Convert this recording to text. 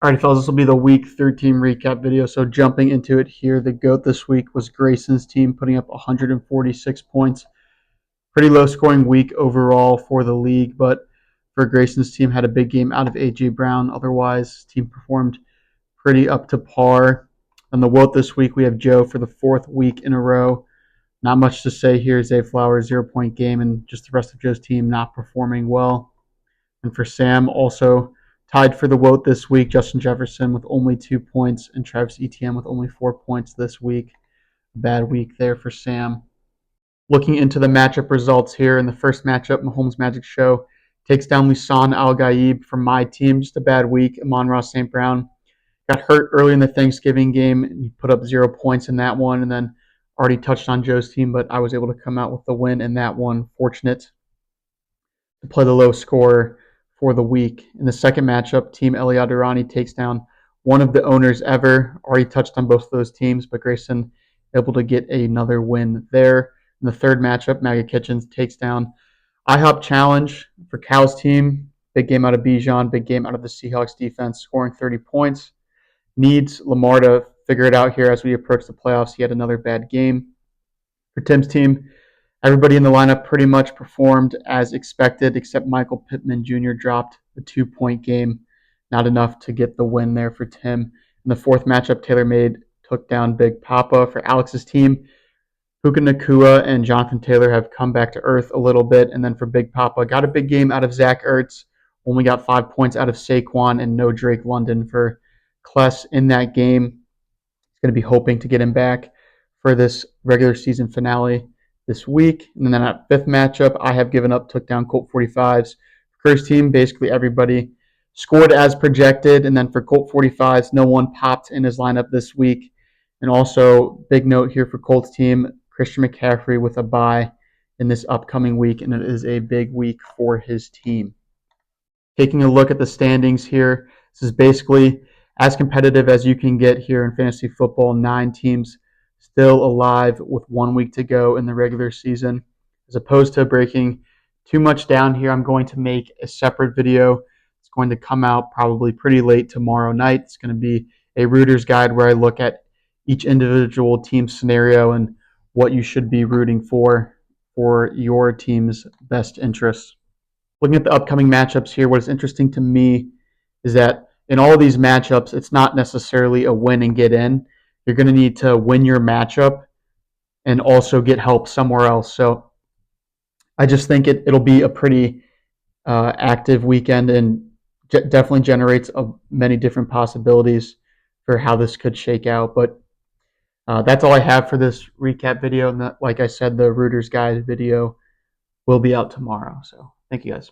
All right, fellas, this will be the Week 13 recap video. So jumping into it here, the GOAT this week was Grayson's team, putting up 146 points. Pretty low-scoring week overall for the league, but for Grayson's team, had a big game out of A.J. Brown. Otherwise, team performed pretty up to par. On the WOT this week, we have Joe for the fourth week in a row. Not much to say here. Zay Flowers, 0-point game, and just the rest of Joe's team not performing well. And for Sam, also tied for the WOT this week, Justin Jefferson with only 2 points and Travis Etienne with only 4 points this week. Bad week there for Sam. Looking into the matchup results here, in the first matchup, Mahomes Magic Show takes down Lisan Al-Gaib from my team. Just a bad week. Amon-Ra St. Brown got hurt early in the Thanksgiving game. He put up 0 points in that one, and then already touched on Joe's team, but I was able to come out with the win in that one. Fortunate to play the low scorer for the week. In the second matchup, Team Eliadarani takes down one of the owners ever. Already touched on both of those teams, but Grayson able to get another win there. In the third matchup, Maggie Kitchens takes down IHOP Challenge for Cal's team. Big game out of Bijan, big game out of the Seahawks defense, scoring 30 points. Needs Lamar to figure it out here as we approach the playoffs. He had another bad game. For Tim's team, everybody in the lineup pretty much performed as expected, except Michael Pittman Jr. dropped a 2-point game. Not enough to get the win there for Tim. In the fourth matchup, Taylor Made took down Big Papa for Alex's team. Puka Nakua and Jonathan Taylor have come back to earth a little bit. And then for Big Papa, got a big game out of Zach Ertz. Only got 5 points out of Saquon and no Drake London for Kless in that game. He's going to be hoping to get him back for this regular season finale this week. And then at fifth matchup, I have given up, took down Colt 45s. Kerr's team, basically everybody scored as projected. And then for Colt 45s, no one popped in his lineup this week. And also, big note here for Colt's team, Christian McCaffrey with a bye in this upcoming week, and it is a big week for his team. Taking a look at the standings here, this is basically as competitive as you can get here in fantasy football. 9 teams still alive with 1 week to go in the regular season. As opposed to breaking too much down here, I'm going to make a separate video. It's going to come out probably pretty late tomorrow night. It's going to be a Rooter's Guide where I look at each individual team scenario and what you should be rooting for your team's best interests. Looking at the upcoming matchups here, what is interesting to me is that in all of these matchups, it's not necessarily a win and get in. You're going to need to win your matchup and also get help somewhere else. So I just think it'll be a pretty active weekend and definitely generates many different possibilities for how this could shake out. But that's all I have for this recap video. And like I said, the Rooter's Guide video will be out tomorrow. So thank you guys.